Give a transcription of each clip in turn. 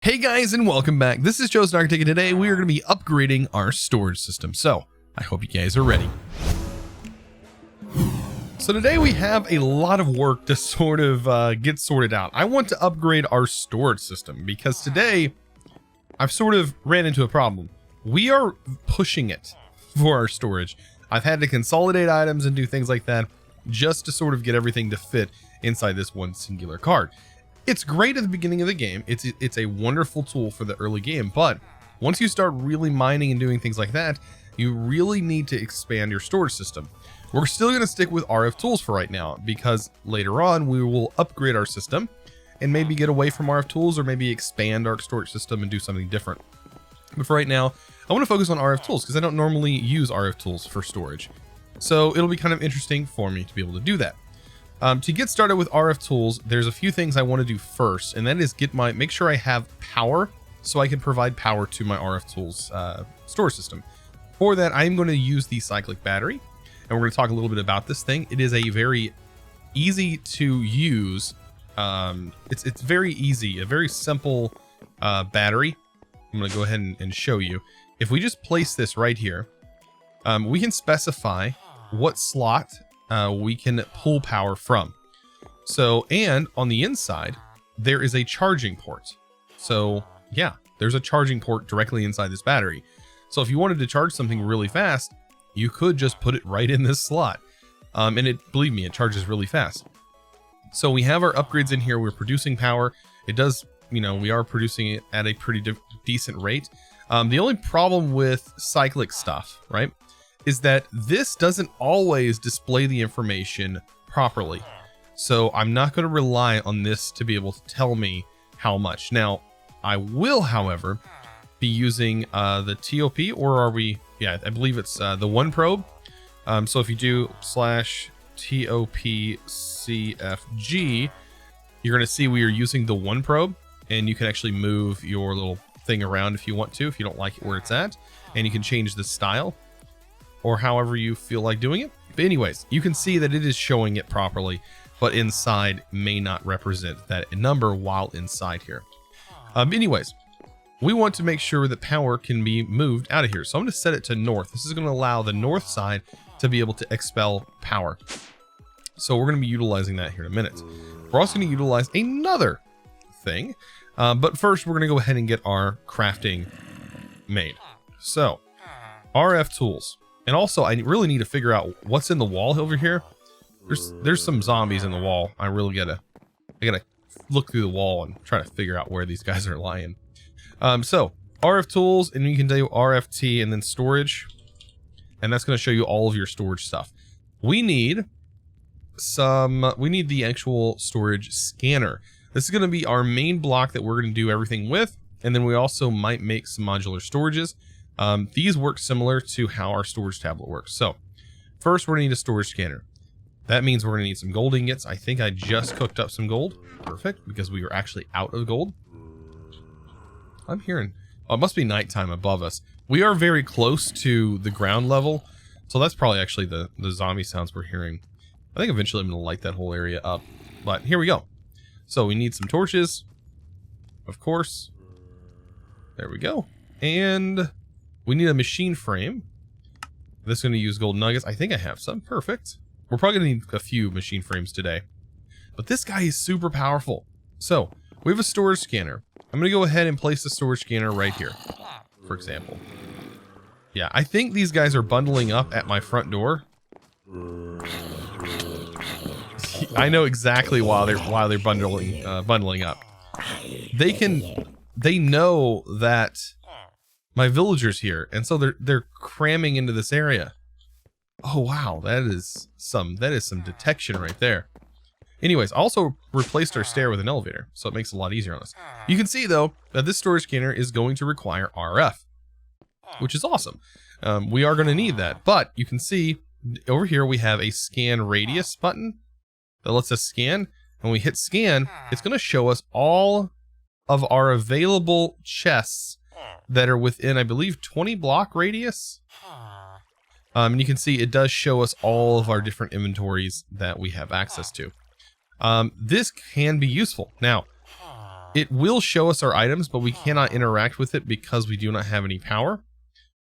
Hey guys, and welcome back. This is ChosenArchitect, and today we are going to be upgrading our storage system. So I hope you guys are ready. So today we have a lot of work to sort of get sorted out. I want to upgrade our storage system because today I've sort of ran into a problem. We are pushing it for our storage. I've had to consolidate items and do things like that just to sort of get everything to fit inside this one singular card. It's great at the beginning of the game. It's a wonderful tool for the early game, but once you start really mining and doing things like that, you really need to expand your storage system. We're still going to stick with RF tools for right now because later on we will upgrade our system and maybe get away from RF tools or maybe expand our storage system and do something different. But for right now, I want to focus on RF tools because I don't normally use RF tools for storage. So it'll be kind of interesting for me to be able to do that. To get started with RF tools, there's a few things I want to do first, and that is make sure I have power so I can provide power to my RF tools storage system. For that, I'm going to use the Cyclic Battery, and we're going to talk a little bit about this thing. It is a very easy to use. It's very easy, a very simple battery. I'm going to go ahead and show you. If we just place this right here, we can specify what slot we can pull power from. So, and on the inside, there is a charging port. So yeah, there's a charging port directly inside this battery. So if you wanted to charge something really fast, you could just put it right in this slot. And believe me, it charges really fast. So we have our upgrades in here. We're producing power. It does, we are producing it at a pretty decent rate. The only problem with cyclic stuff, right, is that this doesn't always display the information properly. So I'm not going to rely on this to be able to tell me how much. Now, I will, however, be using the TOP, or are we? Yeah, I believe it's the one probe. So if you do /TOPCFG, you're going to see we are using the one probe, and you can actually move your little thing around if you want to, if you don't like it where it's at, and you can change the style or however you feel like doing it. But anyways, you can see that it is showing it properly, but inside may not represent that number while inside here. Anyways, we want to make sure that power can be moved out of here. So I'm going to set it to north. This is going to allow the north side to be able to expel power. So we're going to be utilizing that here in a minute. We're also going to utilize another thing. But first, we're going to go ahead and get our crafting made. So RF tools. And also, I really need to figure out what's in the wall over here. There's some zombies in the wall. I gotta look through the wall and try to figure out where these guys are lying. So RF tools, and you can do RFT and then storage, and that's going to show you all of your storage stuff. We need the actual storage scanner. This is going to be our main block that we're going to do everything with, and then we also might make some modular storages. These work similar to how our storage tablet works. So first we're gonna need a storage scanner. That means we're gonna need some gold ingots. I think I just cooked up some gold. Perfect, because we were actually out of gold. I'm hearing, oh, it must be nighttime above us. We are very close to the ground level. So that's probably actually the zombie sounds we're hearing. I think eventually I'm gonna light that whole area up, but here we go. So we need some torches, of course. There we go. And we need a machine frame. This is going to use gold nuggets. I think I have some. Perfect. We're probably going to need a few machine frames today. But this guy is super powerful. So, we have a storage scanner. I'm going to go ahead and place the storage scanner right here, for example. Yeah, I think these guys are bundling up at my front door. I know exactly why they're bundling up. They know that my villagers here, and so they're cramming into this area. Oh wow, that is some detection right there. Anyways, I also replaced our stair with an elevator, so it makes it a lot easier on us. You can see though that this storage scanner is going to require RF, which is awesome. We are going to need that, but you can see over here we have a scan radius button that lets us scan. When we hit scan, it's going to show us all of our available chests that are within, I believe, 20 block radius. And you can see it does show us all of our different inventories that we have access to. This can be useful. Now, It will show us our items, but we cannot interact with it because we do not have any power.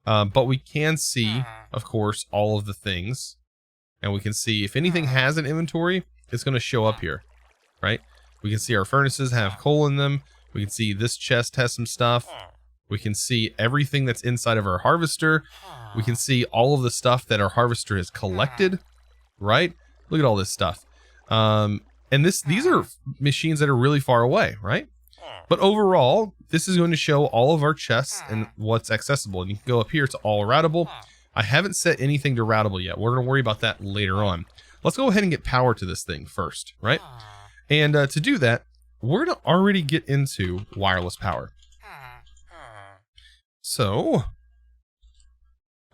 But we can see, of course, all of the things. And we can see if anything has an inventory, it's going to show up here, right? We can see our furnaces have coal in them. We can see this chest has some stuff. We can see everything that's inside of our harvester. We can see all of the stuff that our harvester has collected, right? Look at all this stuff. And these are machines that are really far away, right? But overall, this is going to show all of our chests and what's accessible. And you can go up here to all routable. I haven't set anything to routable yet. We're going to worry about that later on. Let's go ahead and get power to this thing first, right? And to do that, we're going to already get into wireless power. So,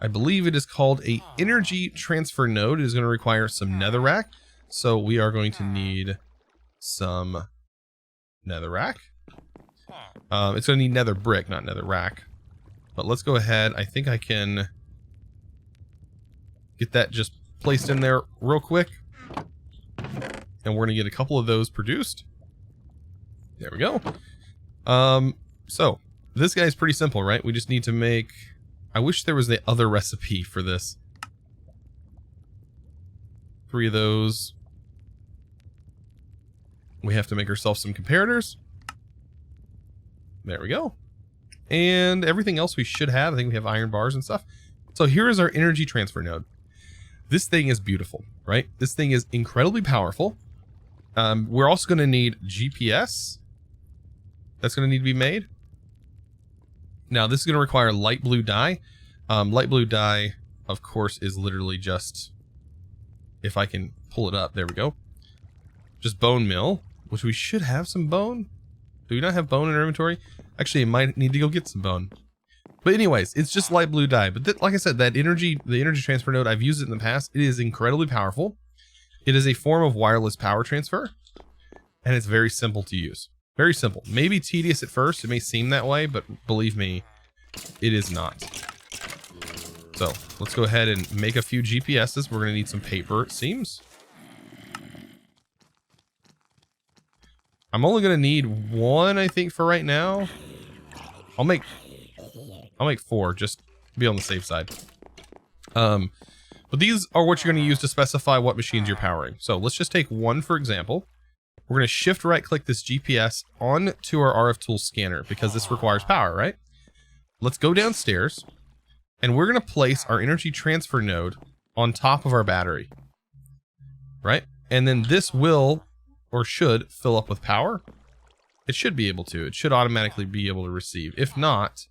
I believe it is called a energy transfer node. It is going to require some netherrack. So we are going to need some netherrack. It's going to need nether brick, not netherrack. But let's go ahead. I think I can get that just placed in there real quick. And we're going to get a couple of those produced. There we go. So this guy's pretty simple, right? We just need to make... I wish there was the other recipe for this. 3 of those. We have to make ourselves some comparators. There we go. And everything else we should have. I think we have iron bars and stuff. So here is our energy transfer node. This thing is beautiful, right? This thing is incredibly powerful. We're also going to need GPS. That's going to need to be made. Now, this is going to require light blue dye. Light blue dye, of course, is literally just... If I can pull it up, there we go. Just bone meal, which we should have some bone. Do we not have bone in our inventory? Actually, I might need to go get some bone. But anyways, it's just light blue dye. But like I said, the energy transfer node, I've used it in the past. It is incredibly powerful. It is a form of wireless power transfer. And it's very simple to use. Very simple. Maybe tedious at first. It may seem that way, but believe me, it is not. So let's go ahead and make a few GPSs. We're going to need some paper, it seems. I'm only going to need 1, I think, for right now. I'll make 4, just to be on the safe side. But these are what you're going to use to specify what machines you're powering. So let's just take 1, for example. We're going to shift right click this GPS onto our RF Tools scanner because this requires power, right? Let's go downstairs and we're going to place our energy transfer node on top of our battery, right? And then this will or should fill up with power. It should be able to. It should automatically be able to receive. If not,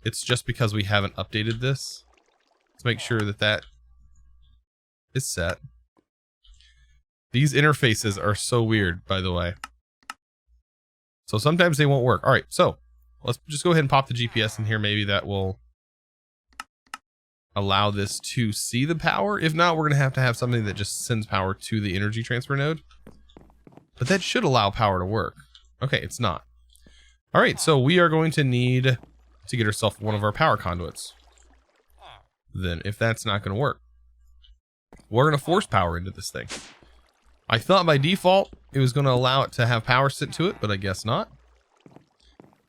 it's just because we haven't updated this. Let's make sure that that is set. These interfaces are so weird, by the way. So sometimes they won't work. All right, so let's just go ahead and pop the GPS in here. Maybe that will allow this to see the power. If not, we're going to have something that just sends power to the energy transfer node. But that should allow power to work. Okay, it's not. All right, so we are going to need to get ourselves one of our power conduits. Then, if that's not going to work, we're going to force power into this thing. I thought by default it was going to allow it to have power sent to it, but I guess not.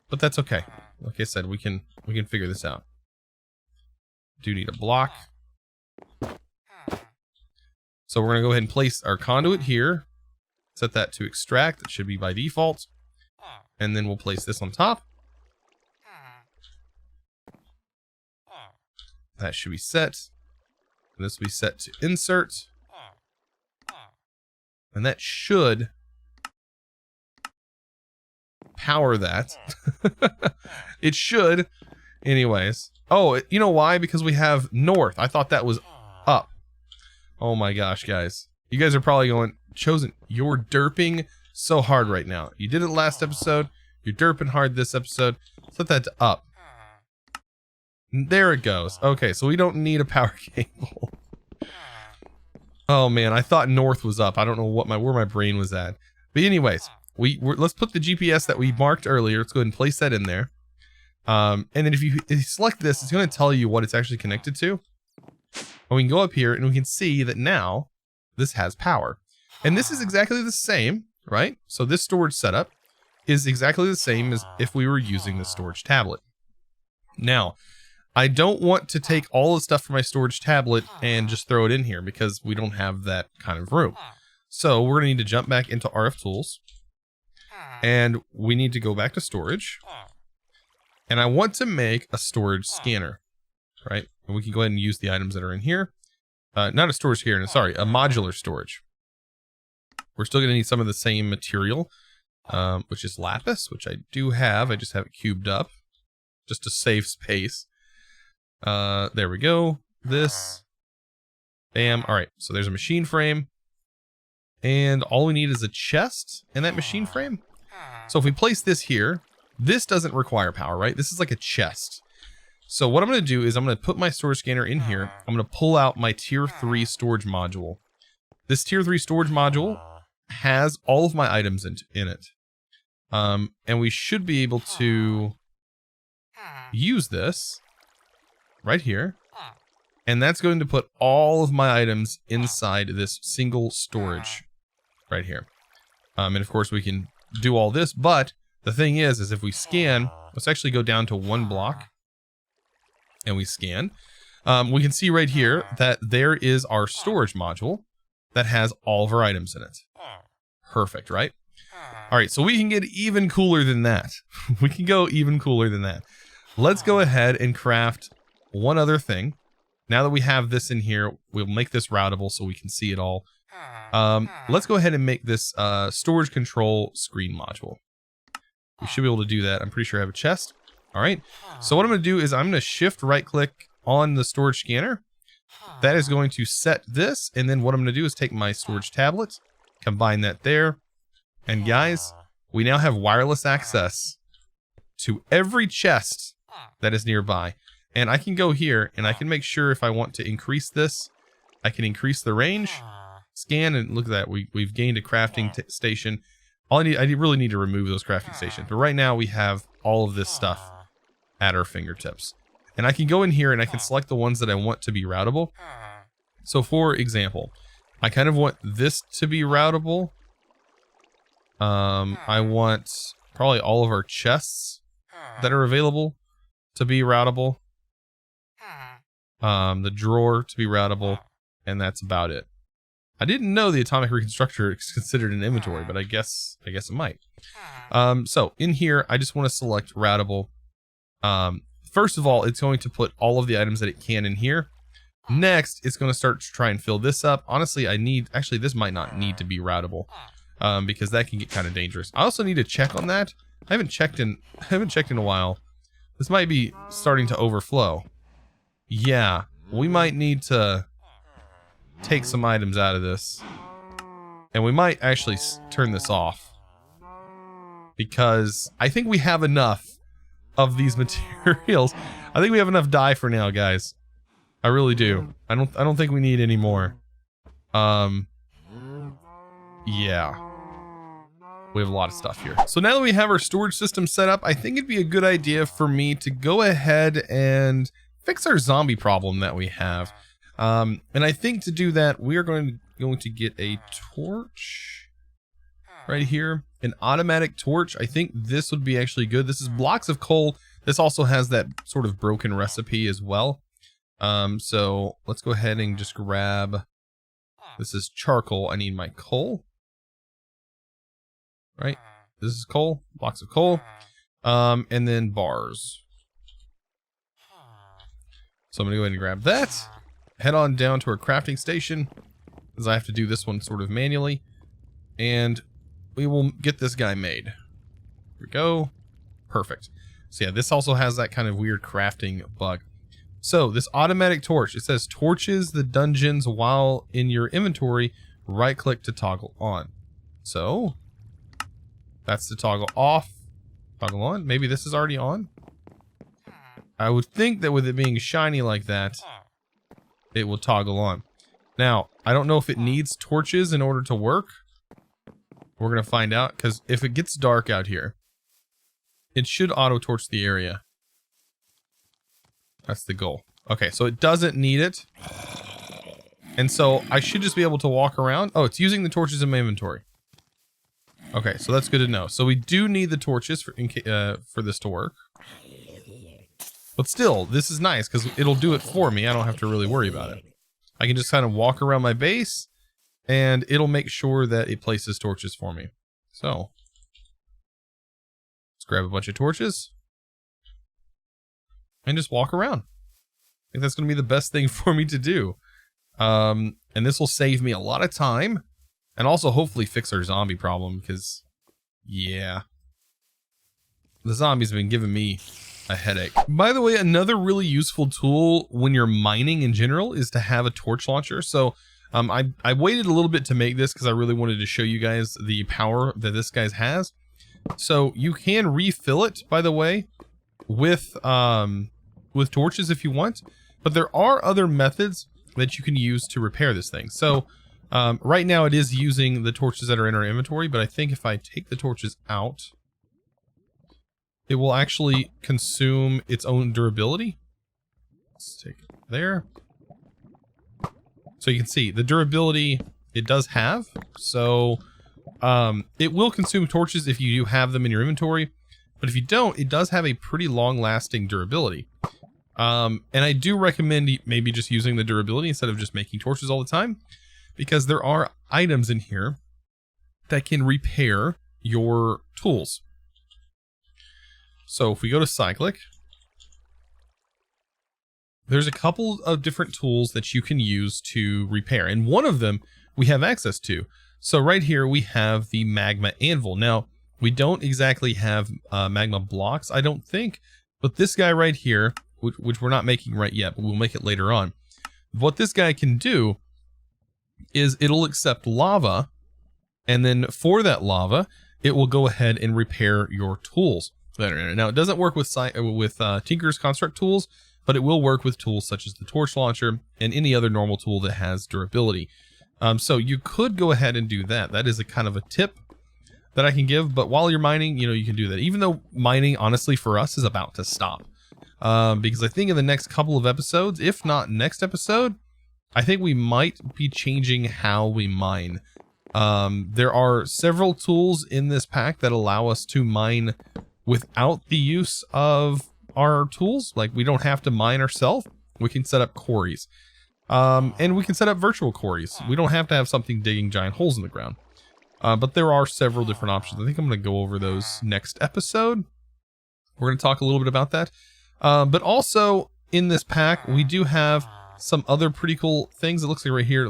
But that's okay. Like I said, we can figure this out. Do need a block. So we're going to go ahead and place our conduit here. Set that to extract. It should be by default. And then we'll place this on top. That should be set. And this will be set to insert. And that should power that. It should. Anyways. Oh, you know why? Because we have north. I thought that was up. Oh my gosh, guys. You guys are probably going, Chosen, you're derping so hard right now. You did it last episode. You're derping hard this episode. Set that to up. There it goes. Okay, so we don't need a power cable. Oh man, I thought north was up. I don't know what where my brain was at. But anyways, let's put the GPS that we marked earlier. Let's go ahead and place that in there. And then if you select this, it's going to tell you what it's actually connected to. And we can go up here and we can see that now this has power. And this is exactly the same, right? So this storage setup is exactly the same as if we were using the storage tablet. Now, I don't want to take all the stuff from my storage tablet and just throw it in here because we don't have that kind of room. So we're going to need to jump back into RF Tools, and we need to go back to storage. And I want to make a storage scanner, right? And we can go ahead and use the items that are in here. Not a storage scanner, sorry, a modular storage. We're still going to need some of the same material, which is lapis, which I do have. I just have it cubed up just to save space. There we go. This. Bam. All right. So there's a machine frame. And all we need is a chest and that machine frame. So if we place this here, this doesn't require power, right? This is like a chest. So what I'm going to do is I'm going to put my storage scanner in here. I'm going to pull out my tier 3 storage module. This tier 3 storage module has all of my items in it. And we should be able to use this right here. And that's going to put all of my items inside this single storage right here. And of course we can do all this, but the thing is if we scan, let's actually go down to 1 block and we scan. We can see right here that there is our storage module that has all of our items in it. Perfect, right? All right, so we can get even cooler than that. We can go even cooler than that. Let's go ahead and craft one other thing. Now that we have this in here, we'll make this routable so we can see it all. Let's go ahead and make this storage control screen module. We should be able to do that. I'm pretty sure I have a chest. All right. So what I'm going to do is I'm going to shift right click on the storage scanner. That is going to set this. And then what I'm going to do is take my storage tablet, combine that there. And guys, we now have wireless access to every chest that is nearby. And I can go here and I can make sure if I want to increase this, I can increase the range, scan, and look at that. We've gained a crafting station. I really need to remove those crafting stations. But right now we have all of this stuff at our fingertips. And I can go in here and I can select the ones that I want to be routable. So for example, I kind of want this to be routable. I want probably all of our chests that are available to be routable. The drawer to be routable, and that's about it. I didn't know the atomic reconstructor is considered an inventory, but I guess it might. So in here, I just want to select routable. First of all, it's going to put all of the items that it can in here. Next, it's going to start to try and fill this up. Honestly, actually, this might not need to be routable, because that can get kind of dangerous. I also need to check on that. I haven't checked in a while. This might be starting to overflow. Yeah, we might need to take some items out of this. And we might actually turn this off. Because I think we have enough of these materials. I think we have enough dye for now, guys. I really do. I don't think we need any more. Yeah. We have a lot of stuff here. So now that we have our storage system set up, I think it'd be a good idea for me to go ahead and fix our zombie problem that we have. And I think to do that, we are going to get a torch right here, an automatic torch. I think this would be actually good. This is blocks of coal. This also has that sort of broken recipe as well. So let's go ahead and just grab, this is charcoal. I need my coal, right? This is coal, blocks of coal, and then bars. So I'm gonna go ahead and grab that, head on down to our crafting station, as I have to do this one sort of manually, and we will get this guy made. Here we go. Perfect. So yeah, this also has that kind of weird crafting bug. So this automatic torch, it says torches the dungeons while in your inventory, right click to toggle on. So that's the toggle off, toggle on. Maybe this is already on. I would think that with it being shiny like that, it will toggle on. Now, I don't know if it needs torches in order to work. We're going to find out, because if it gets dark out here, it should auto-torch the area. That's the goal. Okay, so it doesn't need it. And so I should just be able to walk around. Oh, it's using the torches in my inventory. Okay, so that's good to know. So we do need the torches for this to work. But still, this is nice because it'll do it for me. I don't have to really worry about it. I can just kind of walk around my base and it'll make sure that it places torches for me. So let's grab a bunch of torches and just walk around. I think that's going to be the best thing for me to do. And this will save me a lot of time and also hopefully fix our zombie problem because, yeah, the zombies have been giving me a headache. By the way, another really useful tool when you're mining in general is to have a torch launcher. So I waited a little bit to make this because I really wanted to show you guys the power that this guy has. So you can refill it, by the way, with torches if you want, but there are other methods that you can use to repair this thing. So right now it is using the torches that are in our inventory, but I think if I take the torches out, it will actually consume its own durability. Let's take it there. So you can see the durability it does have. So it will consume torches if you do have them in your inventory. But if you don't, it does have a pretty long-lasting durability. And I do recommend maybe just using the durability instead of just making torches all the time. Because there are items in here that can repair your tools. So if we go to Cyclic, there's a couple of different tools that you can use to repair. And one of them we have access to. So right here we have the Magma Anvil. Now, we don't exactly have magma blocks, I don't think. But this guy right here, which we're not making right yet, but we'll make it later on. What this guy can do is it'll accept lava. And then for that lava, it will go ahead and repair your tools. Now, it doesn't work with Tinker's Construct tools, but it will work with tools such as the torch launcher and any other normal tool that has durability. So you could go ahead and do that. That is a kind of a tip that I can give, but while you're mining, you can do that. Even though mining, honestly, for us is about to stop. Because I think in the next couple of episodes, if not next episode, I think we might be changing how we mine. There are several tools in this pack that allow us to mine without the use of our tools. Like, we don't have to mine ourselves. We can set up quarries. And we can set up virtual quarries. We don't have to have something digging giant holes in the ground. But there are several different options. I think I'm going to go over those next episode. We're going to talk a little bit about that. But also in this pack, we do have some other pretty cool things. It looks like right here,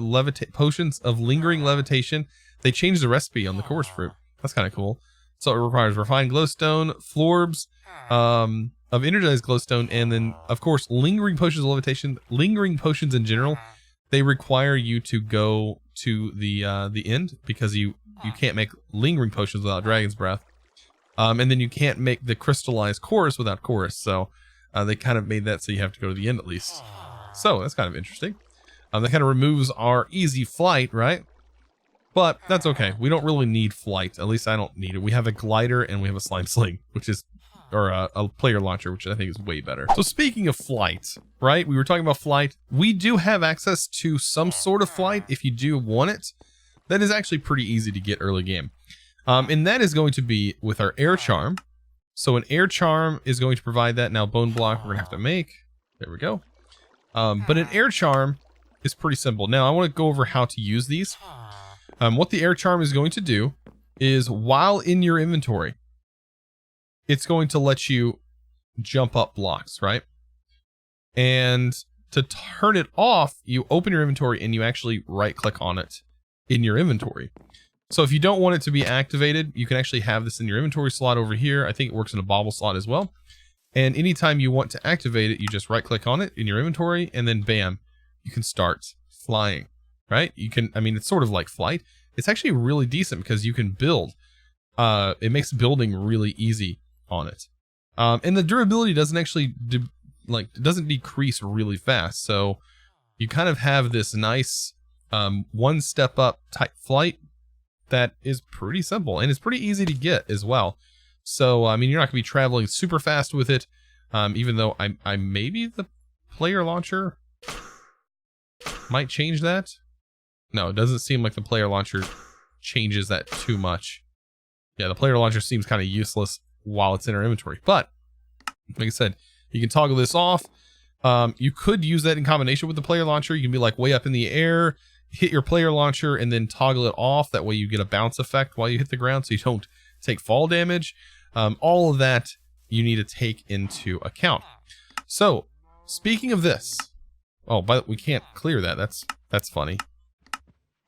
potions of lingering levitation. They changed the recipe on the chorus fruit. That's kind of cool. So it requires refined glowstone, florbs of energized glowstone, and then, of course, lingering potions of levitation. Lingering potions in general, they require you to go to the end because you can't make lingering potions without dragon's breath. And then you can't make the crystallized chorus without chorus. So they kind of made that so you have to go to the end at least. So that's kind of interesting. That kind of removes our easy flight, right? But that's okay. We don't really need flight. At least I don't need it. We have a glider and we have a slime sling, which is, or a player launcher, which I think is way better. So speaking of flight, right? We were talking about flight. We do have access to some sort of flight if you do want it. That is actually pretty easy to get early game. And that is going to be with our air charm. So an air charm is going to provide that. Now bone block we're gonna have to make. There we go. But an air charm is pretty simple. Now I want to go over how to use these. What the air charm is going to do is while in your inventory, it's going to let you jump up blocks, right? And to turn it off, you open your inventory and you actually right click on it in your inventory. So if you don't want it to be activated, you can actually have this in your inventory slot over here. I think it works in a bobble slot as well. And anytime you want to activate it, you just right click on it in your inventory and then bam, you can start flying, right? You can, I mean, it's sort of like flight. It's actually really decent because you can build. It makes building really easy on it. And the durability doesn't actually, doesn't decrease really fast. So you kind of have this nice one step up type flight that is pretty simple and it's pretty easy to get as well. So, I mean, you're not gonna be traveling super fast with it, even though I maybe the player launcher might change that. No, it doesn't seem like the player launcher changes that too much. Yeah, the player launcher seems kind of useless while it's in our inventory. But like I said, you can toggle this off. You could use that in combination with the player launcher. You can be like way up in the air, hit your player launcher, and then toggle it off. That way you get a bounce effect while you hit the ground so you don't take fall damage. All of that you need to take into account. So speaking of this, oh, but we can't clear that. That's funny.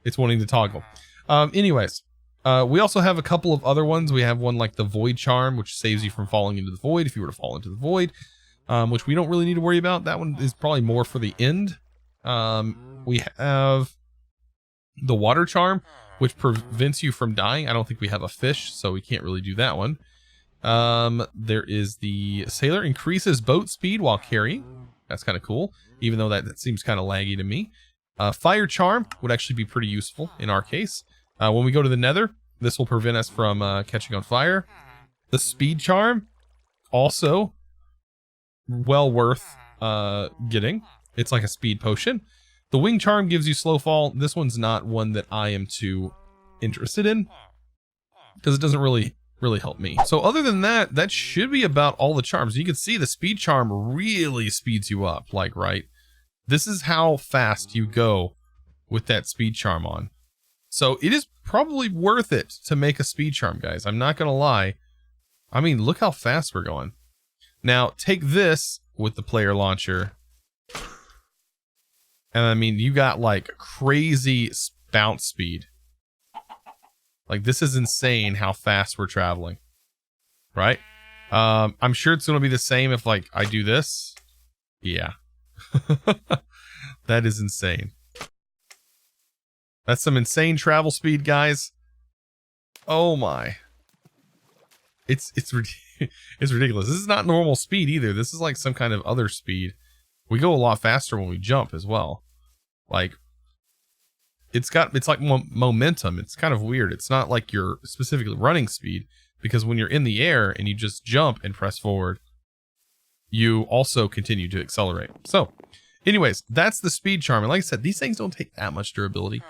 It's wanting to toggle. Anyways, we also have a couple of other ones. We have one like the Void Charm, which saves you from falling into the void if you were to fall into the void, which we don't really need to worry about. That one is probably more for the end. We have the Water Charm, which prevents you from dying. I don't think we have a fish, so we can't really do that one. There is the Sailor, increases boat speed while carrying. That's kind of cool, even though that seems kind of laggy to me. Fire Charm would actually be pretty useful in our case. When we go to the Nether, this will prevent us from catching on fire. The Speed Charm, also well worth getting. It's like a speed potion. The Wing Charm gives you slow fall. This one's not one that I am too interested in because it doesn't really help me. So other than that, that should be about all the charms. You can see the Speed Charm really speeds you up, like, right? This is how fast you go with that Speed Charm on. So it is probably worth it to make a Speed Charm, guys. I'm not gonna lie. I mean, look how fast we're going. Now take this with the player launcher, and I mean, you got like crazy bounce speed. Like, this is insane how fast we're traveling, right? I'm sure it's gonna be the same if like I do this. Yeah. That is insane. That's some insane travel speed, guys. Oh my. It's ridiculous. This is not normal speed either. This is like some kind of other speed. We go a lot faster when we jump as well. Like, it's like momentum. It's kind of weird. It's not like your specifically running speed, because when you're in the air and you just jump and press forward, you also continue to accelerate. So anyways, that's the Speed Charm. And like I said, these things don't take that much durability,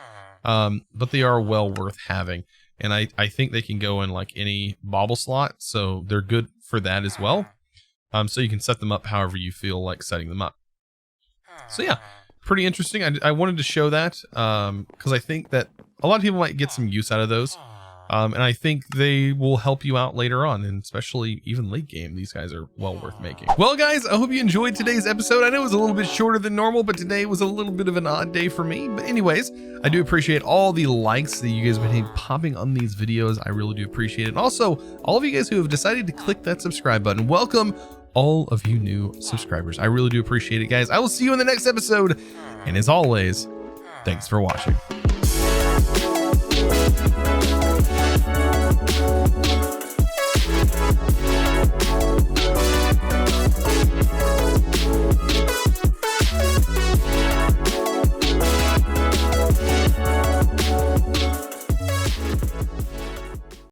but they are well worth having. And I think they can go in like any bauble slot, so they're good for that as well. So you can set them up however you feel like setting them up. So yeah, pretty interesting. I wanted to show that because I think that a lot of people might get some use out of those. And I think they will help you out later on, and especially even late game. These guys are well worth making. Well, guys, I hope you enjoyed today's episode. I know it was a little bit shorter than normal, but today was a little bit of an odd day for me. But anyways, I do appreciate all the likes that you guys have been popping on these videos. I really do appreciate it. And also, all of you guys who have decided to click that subscribe button, welcome all of you new subscribers. I really do appreciate it, guys. I will see you in the next episode. And as always, thanks for watching.